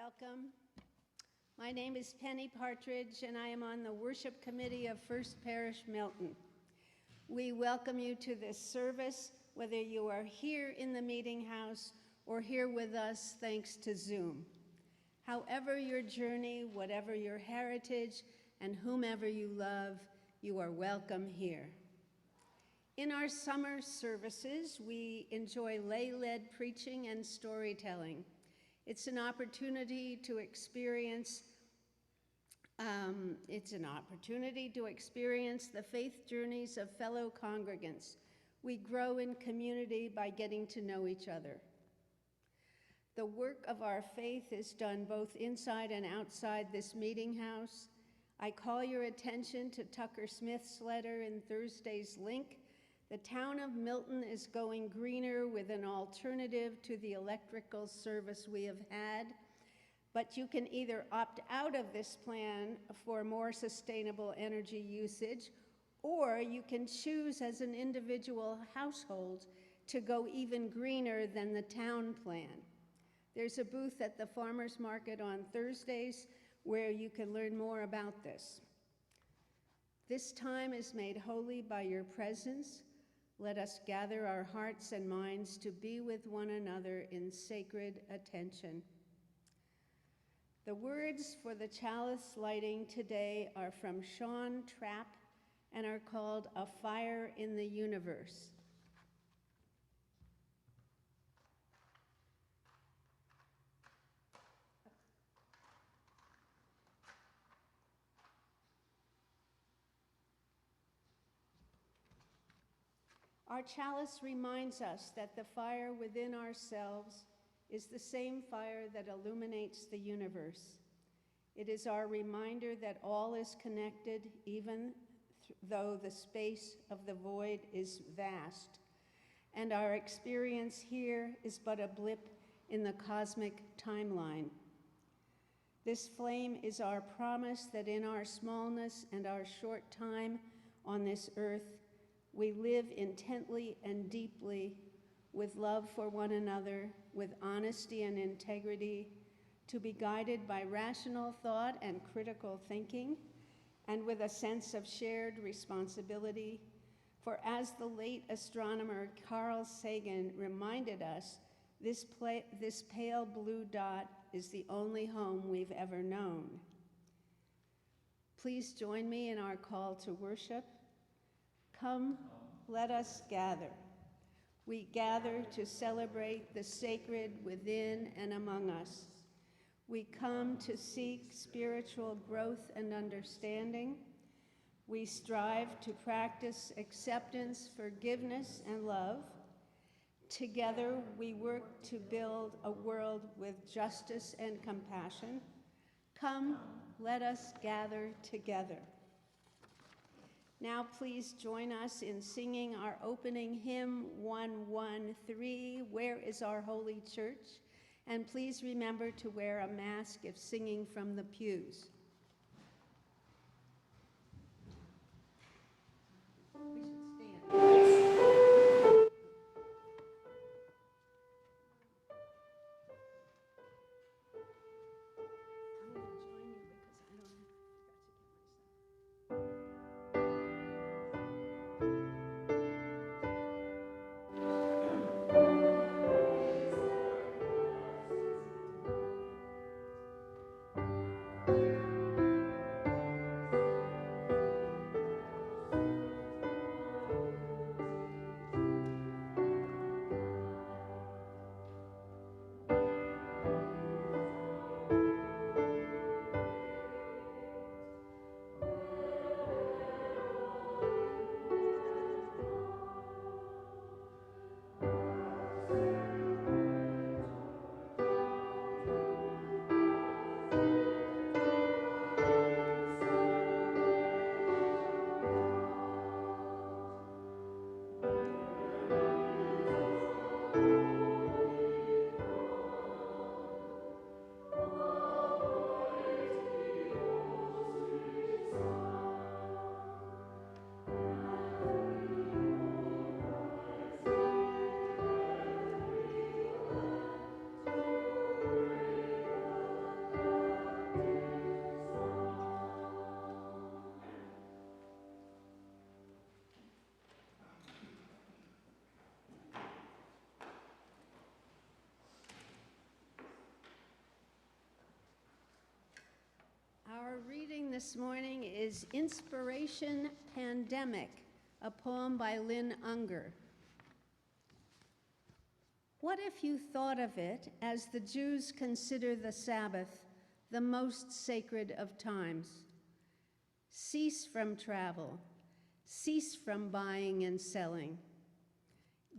Welcome. My name is Penny Partridge, and I am on the worship committee of First Parish, Milton. We welcome you to this service, whether you are here in the meeting house or here with us thanks to Zoom. However your journey, whatever your heritage, and whomever you love, you are welcome here. In our summer services, we enjoy lay-led preaching and storytelling. It's an opportunity to experience the faith journeys of fellow congregants. We grow in community by getting to know each other. The work of our faith is done both inside and outside this meeting house. I call your attention to Tucker Smith's letter in Thursday's link. The town of Milton is going greener with an alternative to the electrical service we have had, but you can either opt out of this plan for more sustainable energy usage, or you can choose as an individual household to go even greener than the town plan. There's a booth at the farmers market on Thursdays where you can learn more about this. This time is made holy by your presence. Let us gather our hearts and minds to be with one another in sacred attention. The words for the chalice lighting today are from Sean Trapp and are called A Fire in the Universe. Our chalice reminds us that the fire within ourselves is the same fire that illuminates the universe. It is our reminder that all is connected, even though the space of the void is vast, and our experience here is but a blip in the cosmic timeline. This flame is our promise that in our smallness and our short time on this earth, we live intently and deeply with love for one another, with honesty and integrity, to be guided by rational thought and critical thinking, and with a sense of shared responsibility. For as the late astronomer Carl Sagan reminded us, this pale blue dot is the only home we've ever known. Please join me in our call to worship. Come, let us gather. We gather to celebrate the sacred within and among us. We come to seek spiritual growth and understanding. We strive to practice acceptance, forgiveness, and love. Together, we work to build a world with justice and compassion. Come, let us gather together. Now please join us in singing our opening hymn 113, Where is Our Holy Church? And please remember to wear a mask if singing from the pews. We should stand. this morning is Inspiration Pandemic, a poem by Lynn Unger. What if you thought of it as the Jews consider the Sabbath the most sacred of times? Cease from travel, cease from buying and selling.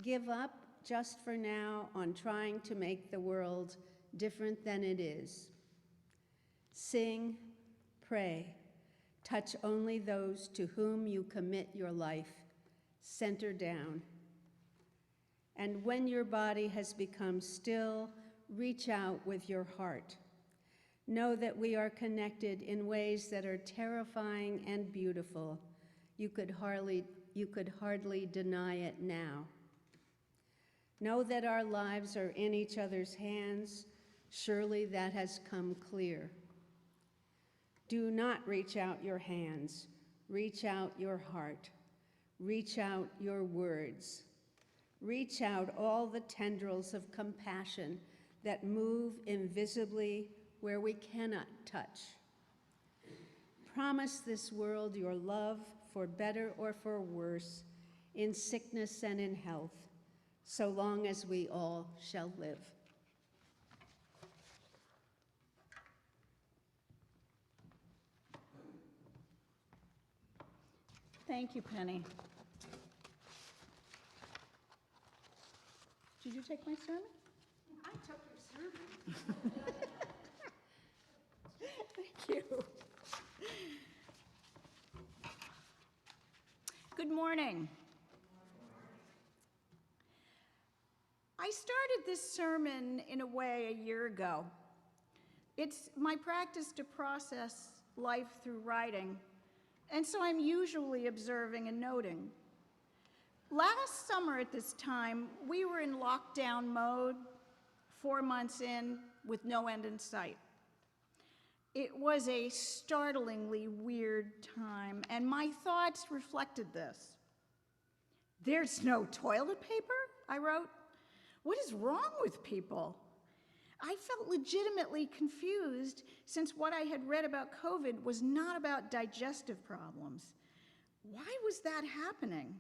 Give up just for now on trying to make the world different than it is. Sing, pray, touch only those to whom you commit your life, center down. And when your body has become still, reach out with your heart. Know that we are connected in ways that are terrifying and beautiful. You could hardly deny it now. Know that our lives are in each other's hands. Surely that has come clear. Do not reach out your hands. Reach out your heart. Reach out your words. Reach out all the tendrils of compassion that move invisibly where we cannot touch. Promise this world your love for better or for worse, in sickness and in health, so long as we all shall live. Thank you, Penny. Did you take my sermon? I took your sermon. Thank you. Good morning. I started this sermon in a way a year ago. It's my practice to process life through writing, and so I'm usually observing and noting. Last summer at this time, we were in lockdown mode, 4 months in, with no end in sight. It was a startlingly weird time, and my thoughts reflected this. There's no toilet paper, I wrote. What is wrong with people? I felt legitimately confused since what I had read about COVID was not about digestive problems. Why was that happening?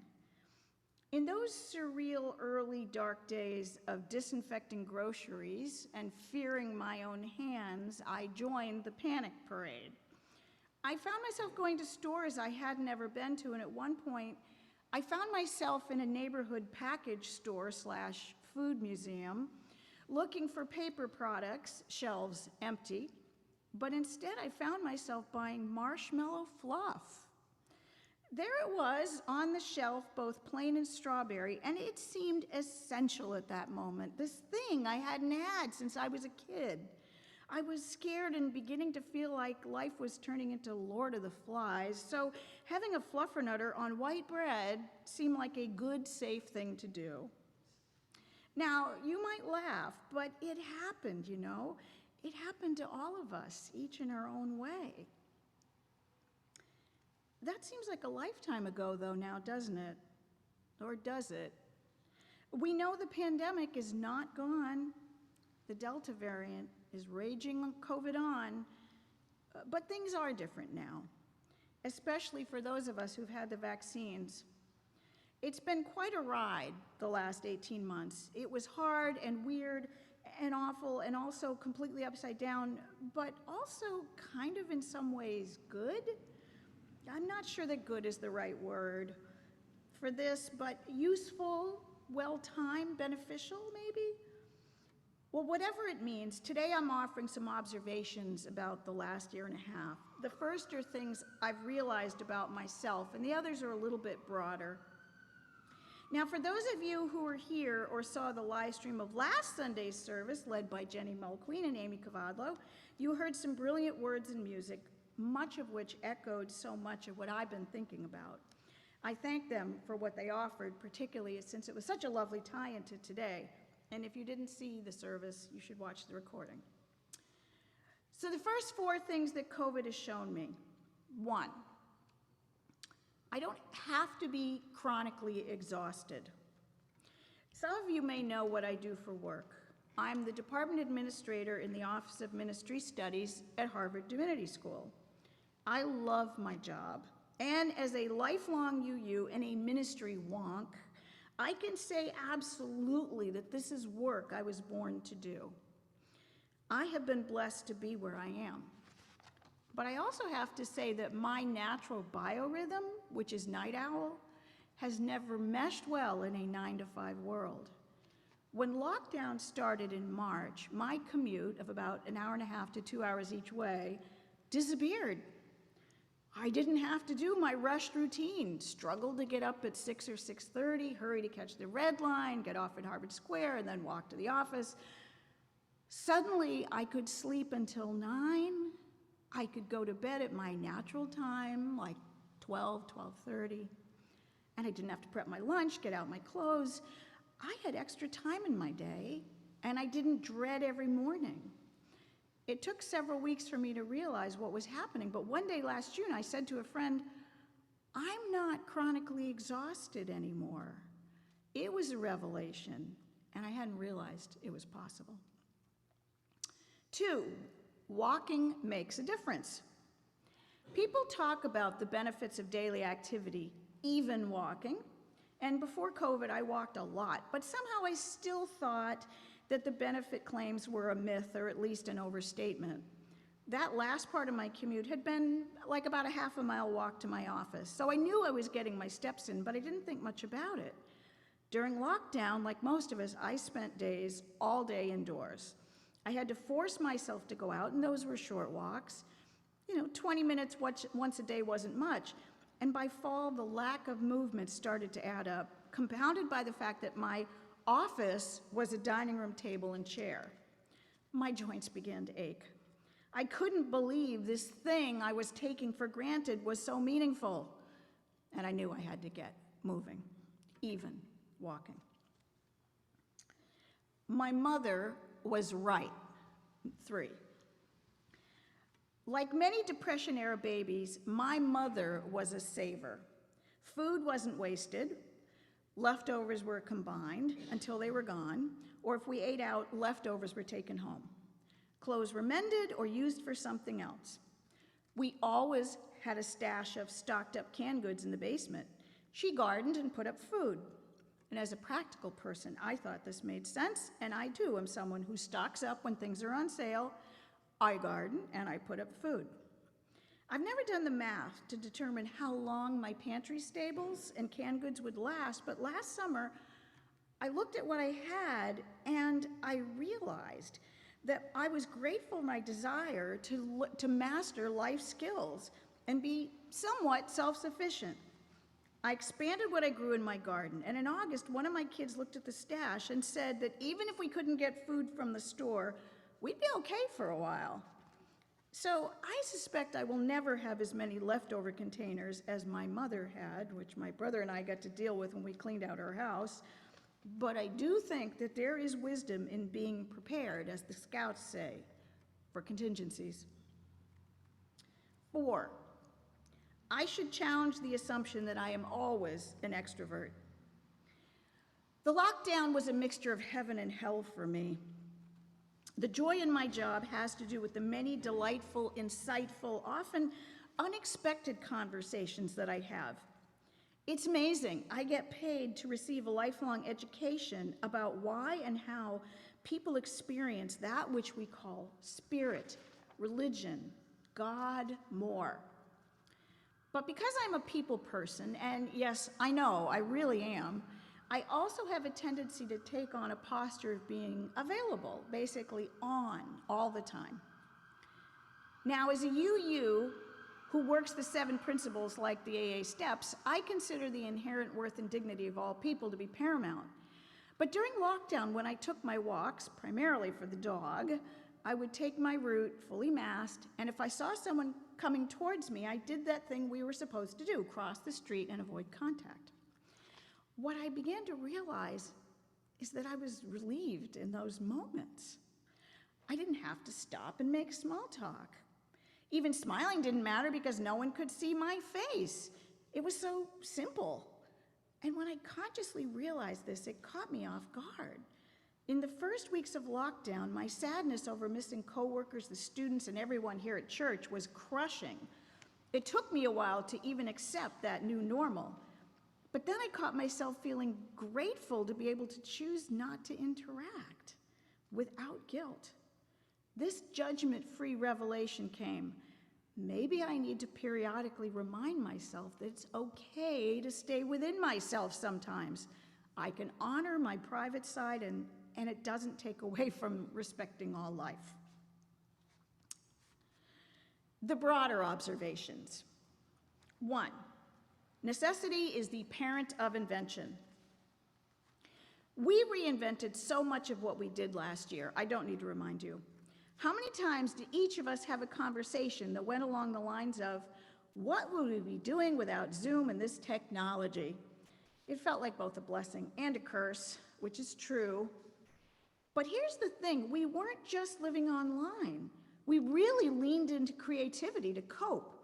In those surreal early dark days of disinfecting groceries and fearing my own hands, I joined the panic parade. I found myself going to stores I had never been to, and at one point, I found myself in a neighborhood package store / food museum, looking for paper products, shelves empty, but instead I found myself buying marshmallow fluff. There it was on the shelf, both plain and strawberry, and it seemed essential at that moment, this thing I hadn't had since I was a kid. I was scared and beginning to feel like life was turning into Lord of the Flies, so having a fluffernutter on white bread seemed like a good, safe thing to do. Now, you might laugh, but it happened, you know. It happened to all of us, each in our own way. That seems like a lifetime ago, though, now, doesn't it? Or does it? We know the pandemic is not gone. The Delta variant is raging COVID on, but things are different now, especially for those of us who've had the vaccines. It's been quite a ride the last 18 months. It was hard and weird and awful and also completely upside down, but also kind of in some ways good. I'm not sure that good is the right word for this, but useful, well-timed, beneficial maybe? Well, whatever it means, today I'm offering some observations about the last year and a half. The first are things I've realized about myself, and the others are a little bit broader. Now, for those of you who were here or saw the live stream of last Sunday's service, led by Jenny Mulqueen and Amy Cavadlo, you heard some brilliant words and music, much of which echoed so much of what I've been thinking about. I thank them for what they offered, particularly since it was such a lovely tie-in to today. And if you didn't see the service, you should watch the recording. So the first 4 things that COVID has shown me. 1, I don't have to be chronically exhausted. Some of you may know what I do for work. I'm the department administrator in the Office of Ministry Studies at Harvard Divinity School. I love my job. And as a lifelong UU and a ministry wonk, I can say absolutely that this is work I was born to do. I have been blessed to be where I am. But I also have to say that my natural biorhythm, which is night owl, has never meshed well in a 9-to-5 world. When lockdown started in March, my commute of about an hour and a half to 2 hours each way disappeared. I didn't have to do my rushed routine, struggle to get up at 6 or 6:30, hurry to catch the red line, get off at Harvard Square, and then walk to the office. Suddenly, I could sleep until 9. I could go to bed at my natural time, like 12, 12:30, and I didn't have to prep my lunch, get out my clothes. I had extra time in my day, and I didn't dread every morning. It took several weeks for me to realize what was happening, but one day last June, I said to a friend, I'm not chronically exhausted anymore. It was a revelation, and I hadn't realized it was possible. 2, walking makes a difference. People talk about the benefits of daily activity, even walking, and before COVID, I walked a lot, but somehow I still thought that the benefit claims were a myth or at least an overstatement. That last part of my commute had been like about a half-a-mile walk to my office, so I knew I was getting my steps in, but I didn't think much about it. During lockdown, like most of us, I spent days all day indoors. I had to force myself to go out, and those were short walks. 20 minutes once a day wasn't much. And by fall, the lack of movement started to add up, compounded by the fact that my office was a dining room table and chair. My joints began to ache. I couldn't believe this thing I was taking for granted was so meaningful. And I knew I had to get moving, even walking. My mother was right. 3. Like many Depression-era babies, my mother was a saver. Food wasn't wasted. Leftovers were combined until they were gone, or if we ate out, leftovers were taken home. Clothes were mended or used for something else. We always had a stash of stocked-up canned goods in the basement. She gardened and put up food. And as a practical person, I thought this made sense, and I too am someone who stocks up when things are on sale. I garden and I put up food. I've never done the math to determine how long my pantry stables and canned goods would last, but last summer I looked at what I had and I realized that I was grateful for my desire to master life skills and be somewhat self-sufficient. I expanded what I grew in my garden, and in August, one of my kids looked at the stash and said that even if we couldn't get food from the store, we'd be okay for a while. So I suspect I will never have as many leftover containers as my mother had, which my brother and I got to deal with when we cleaned out our house. But I do think that there is wisdom in being prepared, as the Scouts say, for contingencies. 4, I should challenge the assumption that I am always an extrovert. The lockdown was a mixture of heaven and hell for me. The joy in my job has to do with the many delightful, insightful, often unexpected conversations that I have. It's amazing. I get paid to receive a lifelong education about why and how people experience that which we call spirit, religion, God more. But because I'm a people person, and yes, I know, I really am, I also have a tendency to take on a posture of being available, basically on all the time. Now, as a UU who works the 7 principles like the AA steps, I consider the inherent worth and dignity of all people to be paramount. But during lockdown, when I took my walks, primarily for the dog, I would take my route fully masked, and if I saw someone coming towards me, I did that thing we were supposed to do, cross the street and avoid contact. What I began to realize is that I was relieved in those moments. I didn't have to stop and make small talk. Even smiling didn't matter because no one could see my face. It was so simple. And when I consciously realized this, it caught me off guard. In the first weeks of lockdown, my sadness over missing coworkers, the students, and everyone here at church was crushing. It took me a while to even accept that new normal, but then I caught myself feeling grateful to be able to choose not to interact without guilt. This judgment-free revelation came. Maybe I need to periodically remind myself that it's okay to stay within myself sometimes. I can honor my private side, and it doesn't take away from respecting all life. The broader observations. 1, necessity is the parent of invention. We reinvented so much of what we did last year. I don't need to remind you. How many times did each of us have a conversation that went along the lines of, what would we be doing without Zoom and this technology? It felt like both a blessing and a curse, which is true. But here's the thing, we weren't just living online. We really leaned into creativity to cope.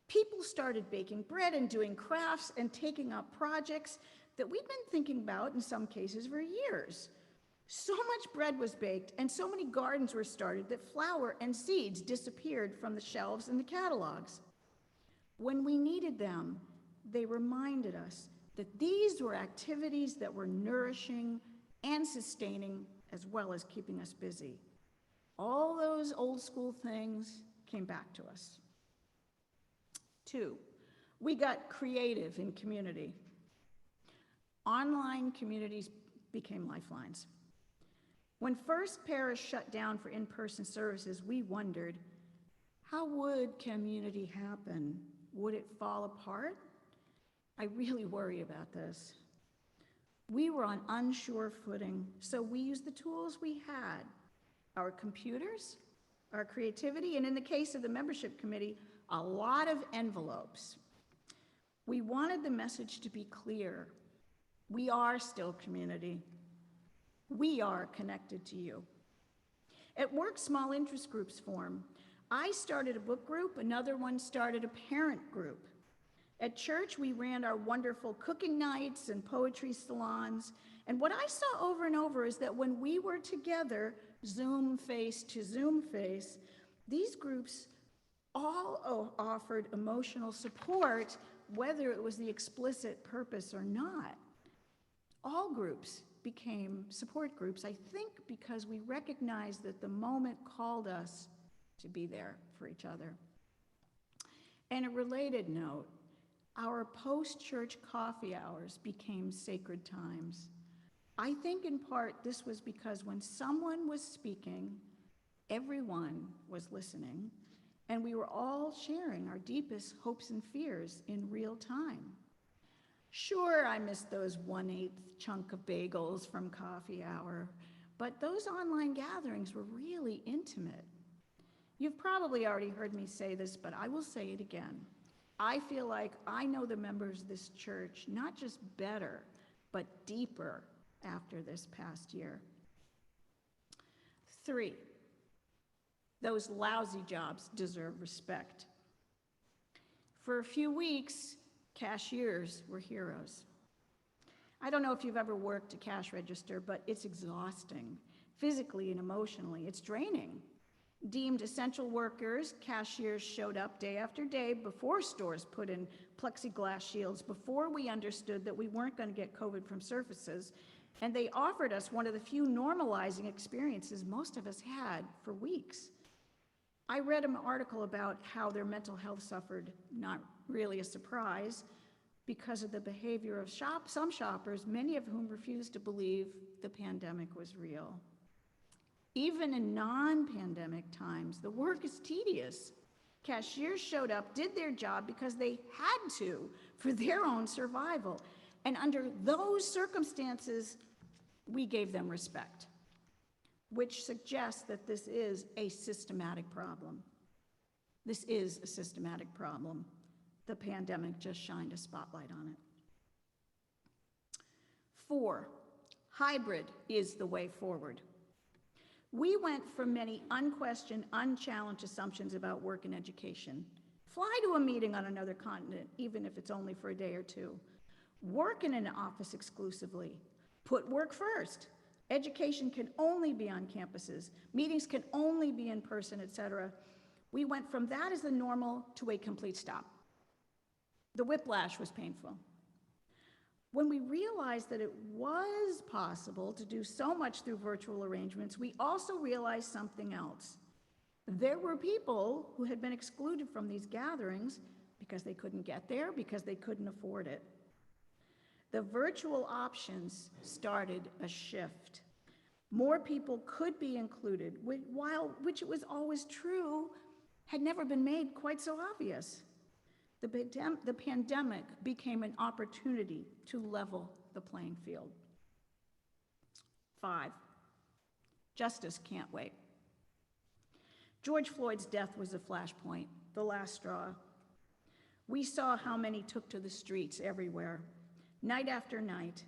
People started baking bread and doing crafts and taking up projects that we'd been thinking about in some cases for years. So much bread was baked and so many gardens were started that flour and seeds disappeared from the shelves and the catalogs. When we needed them, they reminded us that these were activities that were nourishing and sustaining as well as keeping us busy. All those old school things came back to us. 2, we got creative in community. Online communities became lifelines. When First Parish shut down for in-person services, we wondered, how would community happen? Would it fall apart? I really worry about this. We were on unsure footing, so we used the tools we had, our computers, our creativity, and in the case of the membership committee, a lot of envelopes. We wanted the message to be clear. We are still community. We are connected to you. At work, small interest groups form. I started a book group, another one started a parent group. At church, we ran our wonderful cooking nights and poetry salons. And what I saw over and over is that when we were together, Zoom face to Zoom face, these groups all offered emotional support, whether it was the explicit purpose or not. All groups became support groups, I think because we recognized that the moment called us to be there for each other. And a related note, our post-church coffee hours became sacred times. I think in part this was because when someone was speaking, everyone was listening, and we were all sharing our deepest hopes and fears in real time. Sure, I missed those 1/8 chunk of bagels from coffee hour, but those online gatherings were really intimate. You've probably already heard me say this, but I will say it again. I feel like I know the members of this church not just better, but deeper after this past year. 3, those lousy jobs deserve respect. For a few weeks, cashiers were heroes. I don't know if you've ever worked a cash register, but it's exhausting, physically and emotionally. It's draining. Deemed essential workers, cashiers showed up day after day before stores put in plexiglass shields, before we understood that we weren't going to get COVID from surfaces, and they offered us one of the few normalizing experiences most of us had for weeks. I read an article about how their mental health suffered, not really a surprise, because of the behavior of some shoppers, many of whom refused to believe the pandemic was real. Even in non-pandemic times, the work is tedious. Cashiers showed up, did their job because they had to for their own survival. And under those circumstances, we gave them respect, which suggests that this is a systematic problem. This is a systematic problem. The pandemic just shined a spotlight on it. 4, hybrid is the way forward. We went from many unquestioned, unchallenged assumptions about work and education. Fly to a meeting on another continent, even if it's only for a day or two. Work in an office exclusively. Put work first. Education can only be on campuses. Meetings can only be in person, etc. We went from that as the normal to a complete stop. The whiplash was painful. When we realized that it was possible to do so much through virtual arrangements, we also realized something else. There were people who had been excluded from these gatherings because they couldn't get there, because they couldn't afford it. The virtual options started a shift. More people could be included, which it was always true, had never been made quite so obvious. The pandemic became an opportunity to level the playing field. 5, justice can't wait. George Floyd's death was a flashpoint, the last straw. We saw how many took to the streets everywhere, night after night.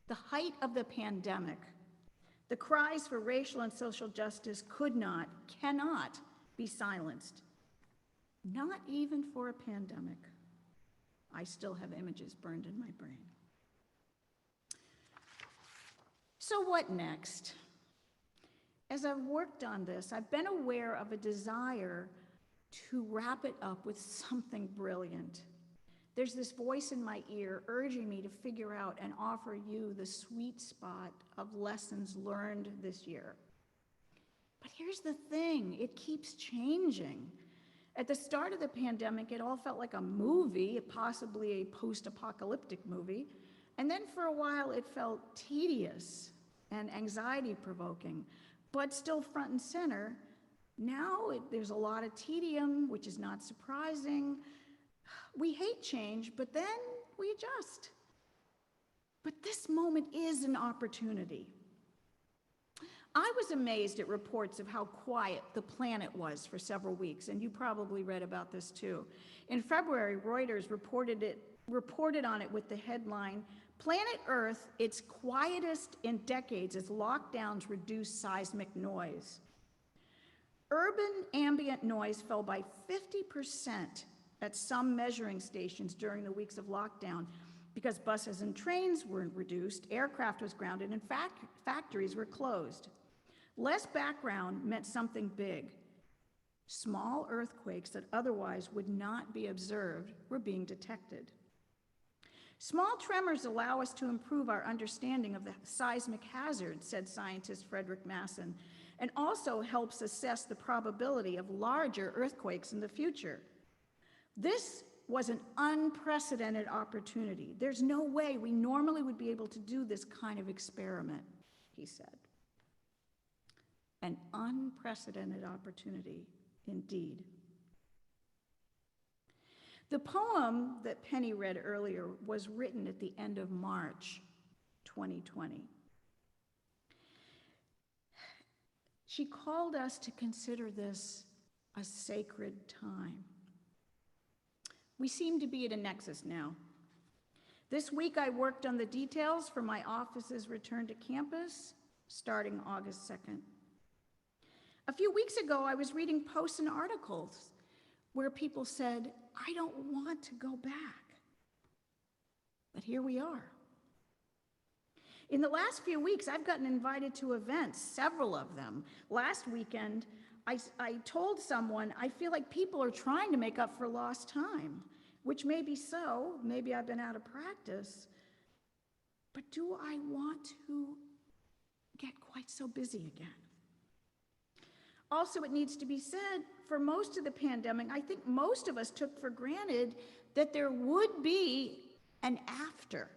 The height of the pandemic, the cries for racial and social justice cannot be silenced. Not even for a pandemic. I still have images burned in my brain. So what next? As I've worked on this, I've been aware of a desire to wrap it up with something brilliant. There's this voice in my ear urging me to figure out and offer you the sweet spot of lessons learned this year. But here's the thing, it keeps changing. At the start of the pandemic, it all felt like a movie, possibly a post-apocalyptic movie. And then for a while, it felt tedious and anxiety-provoking, but still front and center. Now there's a lot of tedium, which is not surprising. We hate change, but then we adjust. But this moment is an opportunity. I was amazed at reports of how quiet the planet was for several weeks, and you probably read about this too. In February, Reuters reported on it with the headline, "Planet Earth, its quietest in decades as lockdowns reduce seismic noise." Urban ambient noise fell by 50% at some measuring stations during the weeks of lockdown because buses and trains were reduced, aircraft was grounded, and factories were closed. Less background meant something big. Small earthquakes that otherwise would not be observed were being detected. Small tremors allow us to improve our understanding of the seismic hazard, said scientist Frederick Masson, and also helps assess the probability of larger earthquakes in the future. This was an unprecedented opportunity. There's no way we normally would be able to do this kind of experiment, he said. An unprecedented opportunity, indeed. The poem that Penny read earlier was written at the end of March 2020. She called us to consider this a sacred time. We seem to be at a nexus now. This week I worked on the details for my office's return to campus, starting August 2nd. A few weeks ago, I was reading posts and articles where people said, "I don't want to go back." But here we are. In the last few weeks, I've gotten invited to events, several of them. Last weekend, I told someone, I feel like people are trying to make up for lost time, which may be so, maybe I've been out of practice, but do I want to get quite so busy again? Also, it needs to be said, for most of the pandemic, I think most of us took for granted that there would be an after.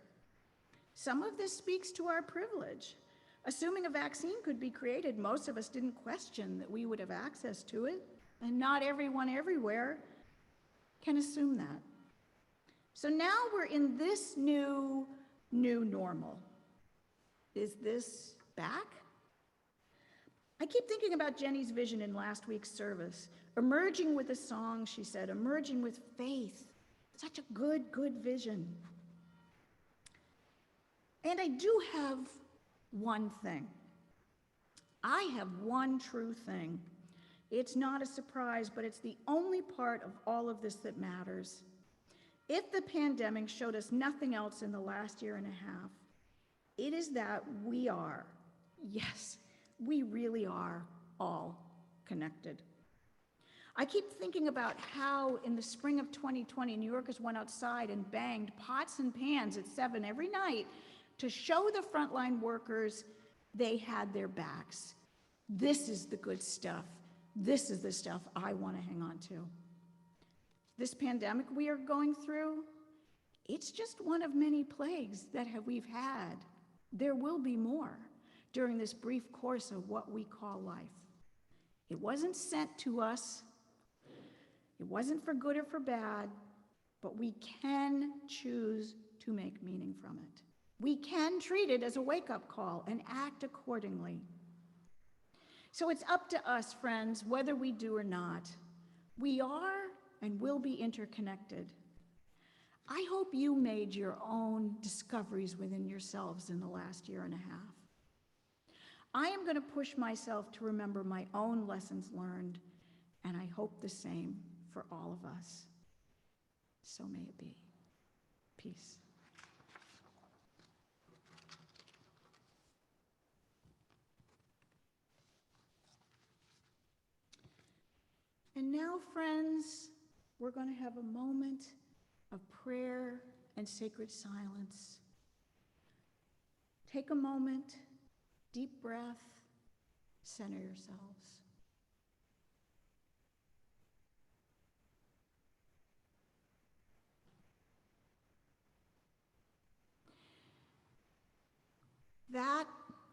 Some of this speaks to our privilege. Assuming a vaccine could be created, most of us didn't question that we would have access to it, and not everyone everywhere can assume that. So now we're in this new normal. Is this back? I keep thinking about Jenny's vision in last week's service. Emerging with a song, she said, emerging with faith. Such a good vision. And I do have one thing. I have one true thing. It's not a surprise, but it's the only part of all of this that matters. If the pandemic showed us nothing else in the last year and a half, it is that we are, yes, we really are all connected. I keep thinking about how in the spring of 2020, New Yorkers went outside and banged pots and pans at 7 every night to show the frontline workers they had their backs. This is the good stuff. This is the stuff I want to hang on to. This pandemic we are going through, it's just one of many plagues that we've had. There will be more during this brief course of what we call life. It wasn't sent to us. It wasn't for good or for bad, but we can choose to make meaning from it. We can treat it as a wake-up call and act accordingly. So it's up to us, friends, whether we do or not. We are and will be interconnected. I hope you made your own discoveries within yourselves in the last year and a half. I am going to push myself to remember my own lessons learned, and I hope the same for all of us. So may it be. Peace. And now, friends, we're going to have a moment of prayer and sacred silence. Take a moment, deep breath, center yourselves. That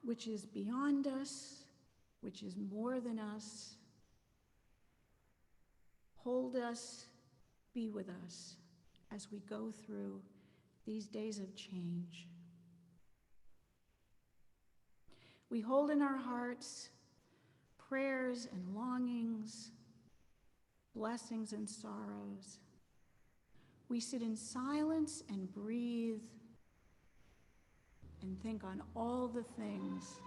which is beyond us, which is more than us, hold us, be with us as we go through these days of change. We hold in our hearts prayers and longings, blessings and sorrows. We sit in silence and breathe and think on all the things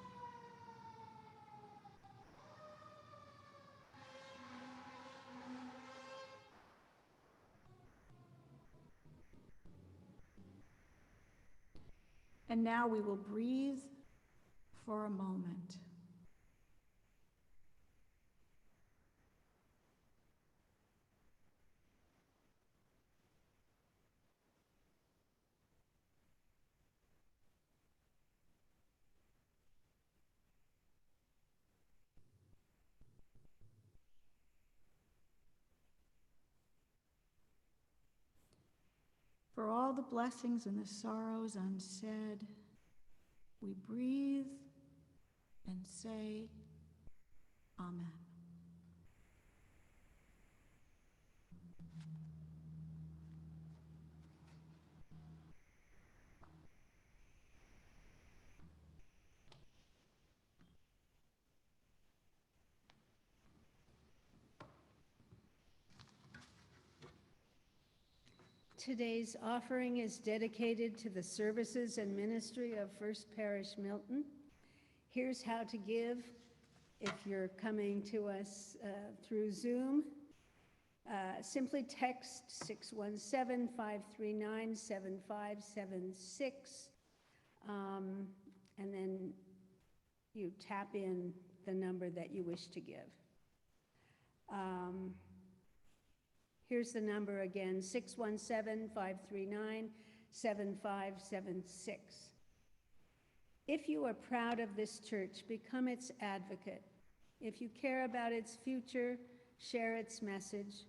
and now we will breathe for a moment. For all the blessings and the sorrows unsaid, we breathe and say, Amen. Today's offering is dedicated to the services and ministry of First Parish Milton. Here's how to give if you're coming to us through Zoom. Simply text 617-539-7576, and then you tap in the number that you wish to give. Here's the number again, 617-539-7576. If you are proud of this church, become its advocate. If you care about its future, share its message.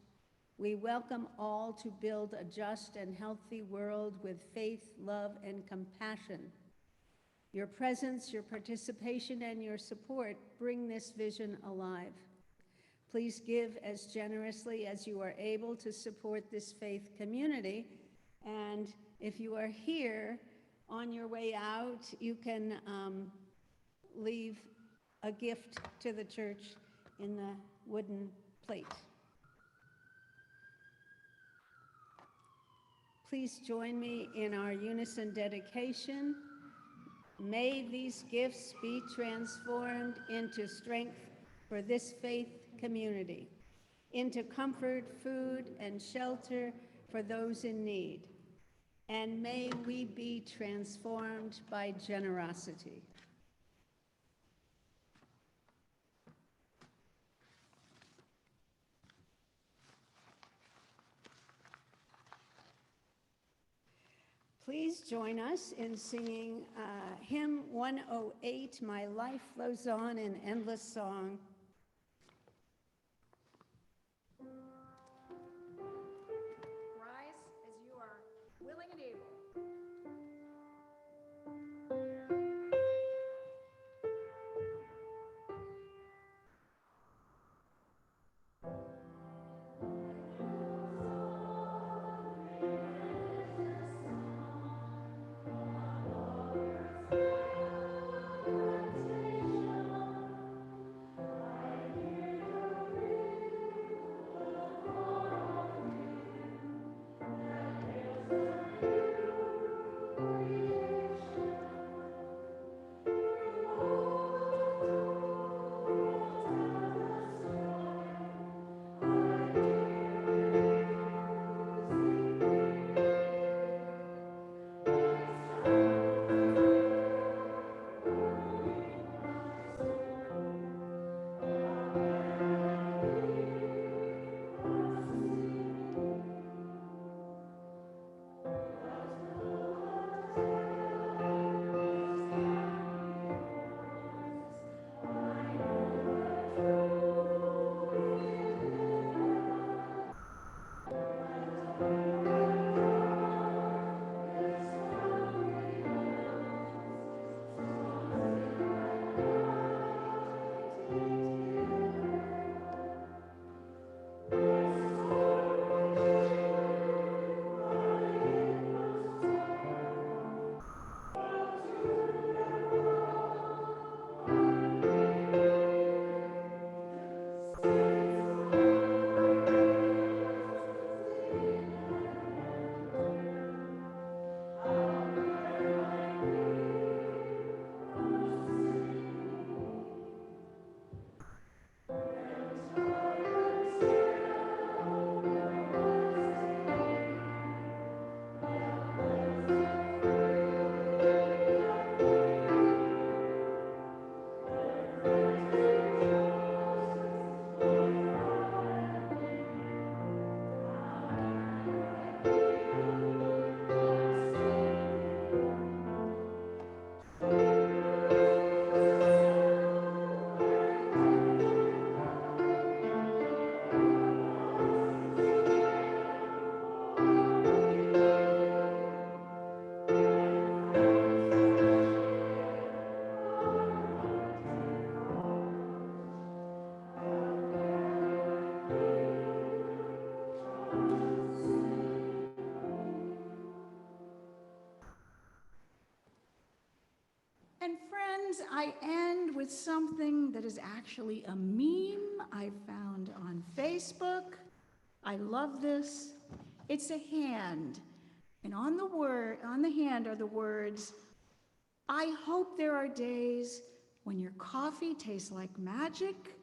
We welcome all to build a just and healthy world with faith, love, and compassion. Your presence, your participation, and your support bring this vision alive. Please give as generously as you are able to support this faith community. And if you are here on your way out, you can leave a gift to the church in the wooden plate. Please join me in our unison dedication. May these gifts be transformed into strength for this faith community, into comfort, food, and shelter for those in need. And may we be transformed by generosity. Please join us in singing hymn 108, My Life Flows On in Endless Song. Rise as you are willing and able. And friends, I end with something that is actually a meme I found on Facebook. I love this. It's a hand, and on the hand are the words, "I hope there are days when your coffee tastes like magic,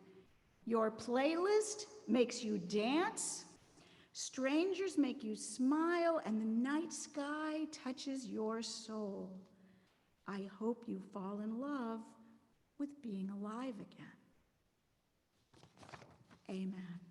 your playlist makes you dance, strangers make you smile, and the night sky touches your soul. I hope you fall in love with being alive again." Amen.